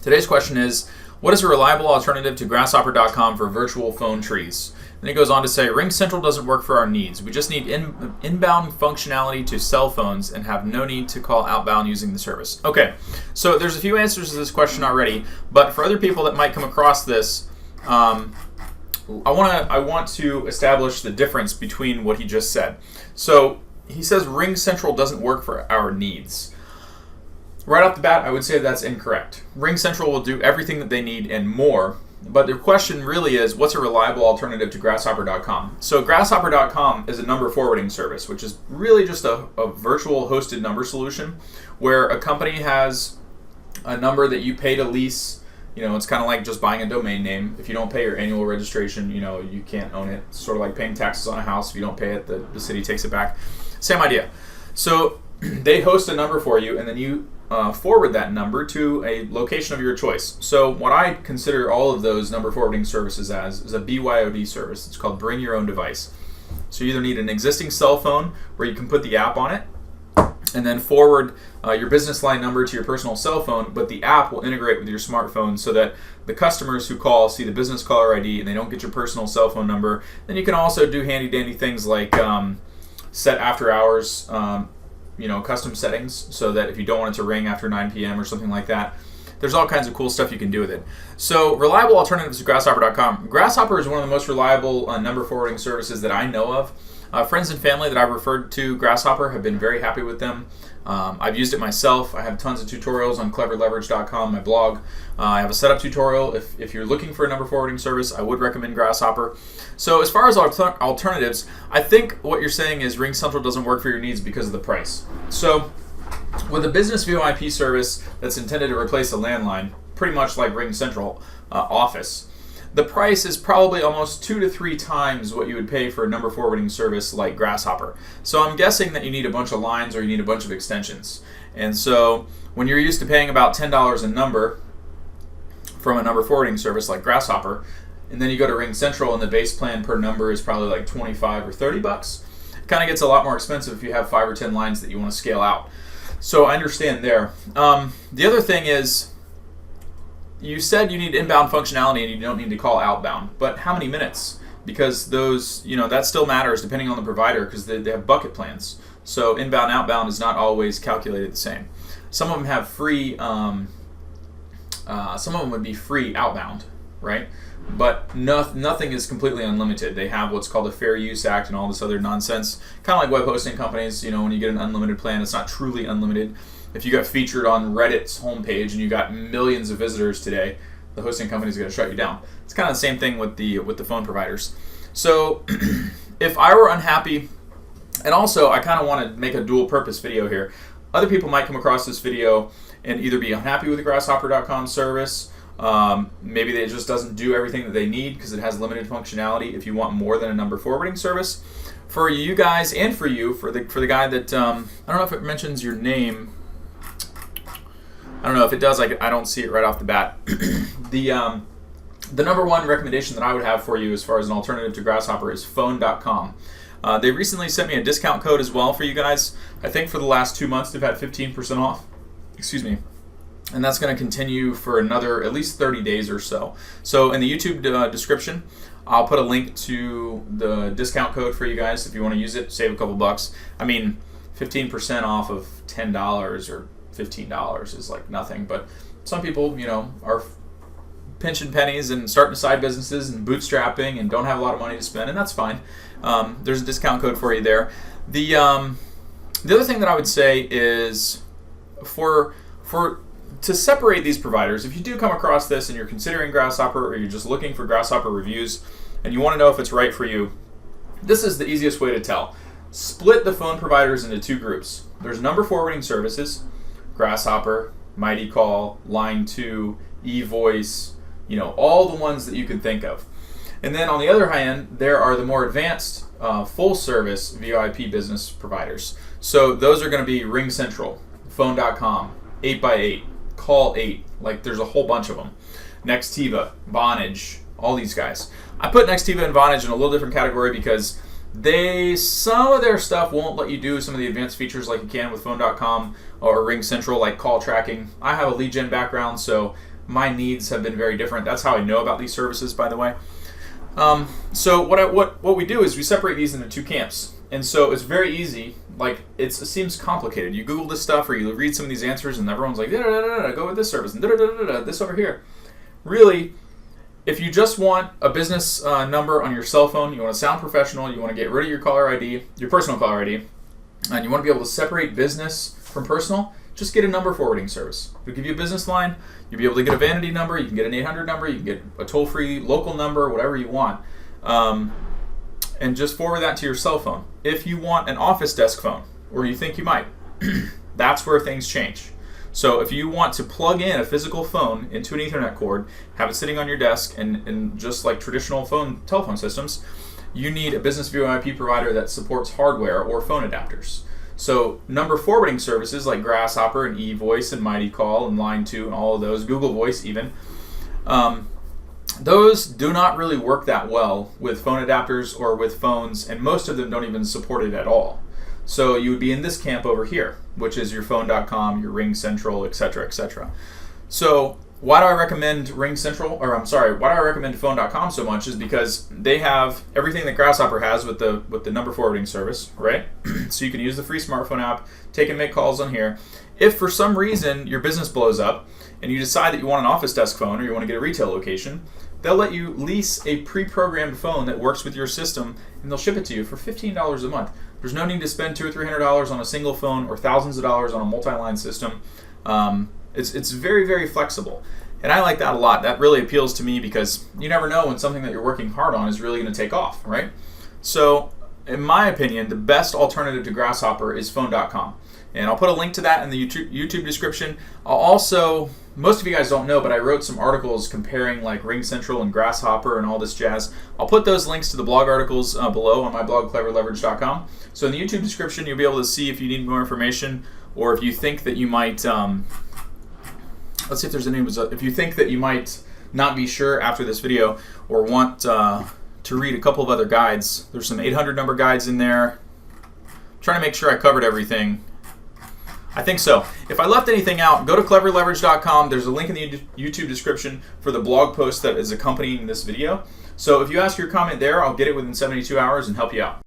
Today's question is, what is a reliable alternative to Grasshopper.com for virtual phone trees? Then he goes on to say, RingCentral doesn't work for our needs. We just need inbound functionality to cell phones and have no need to call outbound using the service. Okay, so there's a few answers to this question already, but for other people that might come across this, I want to establish the difference between what he just said. So he says RingCentral doesn't work for our needs. Right off the bat, I would say that's incorrect. RingCentral will do everything that they need and more, but the question really is, what's a reliable alternative to Grasshopper.com? So Grasshopper.com is a number forwarding service, which is really just a virtual hosted number solution where a company has a number that you pay to lease. You know, it's kind of like just buying a domain name. If you don't pay your annual registration, you know, you can't own it. It's sort of like paying taxes on a house. If you don't pay it, the city takes it back. Same idea. So they host a number for you, and then you forward that number to a location of your choice. So what I consider all of those number forwarding services as is a BYOD service. It's called Bring Your Own Device. So you either need an existing cell phone where you can put the app on it and then forward your business line number to your personal cell phone, but the app will integrate with your smartphone so that the customers who call see the business caller ID and they don't get your personal cell phone number. Then you can also do handy dandy things like set after hours custom settings so that if you don't want it to ring after 9 p.m. or something like that, there's all kinds of cool stuff you can do with it. So reliable alternatives to Grasshopper.com. Grasshopper is one of the most reliable number forwarding services that I know of. Friends and family that I've referred to Grasshopper have been very happy with them. I've used it myself. I have tons of tutorials on cleverleverage.com, my blog. I have a setup tutorial. If you're looking for a number forwarding service, I would recommend Grasshopper. So as far as alternatives, I think what you're saying is RingCentral doesn't work for your needs because of the price. So with a business VoIP service that's intended to replace a landline, pretty much like RingCentral Office, the price is probably almost 2 to 3 times what you would pay for a number forwarding service like Grasshopper. So I'm guessing that you need a bunch of lines or you need a bunch of extensions. And so when you're used to paying about $10 a number from a number forwarding service like Grasshopper, and then you go to RingCentral and the base plan per number is probably like 25 or 30 bucks, it kind of gets a lot more expensive if you have 5 or 10 lines that you want to scale out. So I understand there. The other thing is, you said you need inbound functionality and you don't need to call outbound, but how many minutes? Because those, that still matters depending on the provider because they have bucket plans. So inbound, outbound is not always calculated the same. Some of them have free, some of them would be free outbound, right? But nothing is completely unlimited. They have what's called the Fair Use Act and all this other nonsense. Kind of like web hosting companies, when you get an unlimited plan, it's not truly unlimited. If you got featured on Reddit's homepage and you got millions of visitors today, the hosting company's going to shut you down. It's kind of the same thing with the phone providers. So if I were unhappy, and also I kind of want to make a dual purpose video here. Other people might come across this video and either be unhappy with the Grasshopper.com service, maybe it just doesn't do everything that they need because it has limited functionality. If you want more than a number forwarding service, for you guys and for the guy that I don't know if it mentions your name. I don't know if it does. I don't see it right off the bat. The number one recommendation that I would have for you as far as an alternative to Grasshopper is phone.com. They recently sent me a discount code as well for you guys. I think for the last 2 months they've had 15% off. Excuse me. And that's going to continue for another at least 30 days or so. So in the YouTube description, I'll put a link to the discount code for you guys if you want to use it, save a couple bucks. I mean, 15% off of $10 or $15 is like nothing, but some people, are pinching pennies and starting side businesses and bootstrapping and don't have a lot of money to spend, and that's fine. There's a discount code for you there. The other thing that I would say is to separate these providers, if you do come across this and you're considering Grasshopper or you're just looking for Grasshopper reviews and you want to know if it's right for you, this is the easiest way to tell. Split the phone providers into 2 groups. There's number forwarding services, Grasshopper, Mightycall, Line 2, Evoice, all the ones that you can think of. And then on the other hand, there are the more advanced full service VoIP business providers. So those are going to be RingCentral, phone.com, 8x8, Call 8, like there's a whole bunch of them. Nextiva, Vonage, all these guys. I put Nextiva and Vonage in a little different category because some of their stuff won't let you do some of the advanced features like you can with phone.com or RingCentral, like call tracking. I have a lead gen background, so my needs have been very different. That's how I know about these services, by the way. So what we do is we separate these into two camps. And so it's very easy. Like, it seems complicated. You Google this stuff or you read some of these answers and everyone's like, go with this service and this over here. Really, if you just want a business number on your cell phone, you want to sound professional, you want to get rid of your caller ID, your personal caller ID, and you want to be able to separate business from personal, just get a number forwarding service. It'll give you a business line. You'll be able to get a vanity number. You can get an 800 number. You can get a toll-free local number, whatever you want. And just forward that to your cell phone. If you want an office desk phone, or you think you might, that's where things change. So if you want to plug in a physical phone into an Ethernet cord, have it sitting on your desk, and just like traditional telephone systems, you need a business VoIP provider that supports hardware or phone adapters. So number forwarding services like Grasshopper and Evoice and Mightycall and Line 2 and all of those, Google Voice even, those do not really work that well with phone adapters or with phones, and most of them don't even support it at all. So you would be in this camp over here, which is your phone.com, your RingCentral, etc., etc. So why do I recommend RingCentral, or I'm sorry, why do I recommend phone.com so much is because they have everything that Grasshopper has with the number forwarding service, right? So you can use the free smartphone app, take and make calls on here. If for some reason your business blows up and you decide that you want an office desk phone or you want to get a retail location, they'll let you lease a pre-programmed phone that works with your system, and they'll ship it to you for $15 a month. There's no need to spend $200 or $300 on a single phone or thousands of dollars on a multi-line system. It's very, very flexible. And I like that a lot. That really appeals to me because you never know when something that you're working hard on is really going to take off, right? So, in my opinion, the best alternative to Grasshopper is phone.com. And I'll put a link to that in the YouTube description. I'll also, most of you guys don't know, but I wrote some articles comparing like RingCentral and Grasshopper and all this jazz. I'll put those links to the blog articles below on my blog, cleverleverage.com. So in the YouTube description, you'll be able to see if you need more information, or if you think that you might, let's see if there's any, if you think that you might not be sure after this video or want to read a couple of other guides. There's some 800 number guides in there. I'm trying to make sure I covered everything. I think so. If I left anything out, go to cleverleverage.com. There's a link in the YouTube description for the blog post that is accompanying this video. So if you ask your comment there, I'll get it within 72 hours and help you out.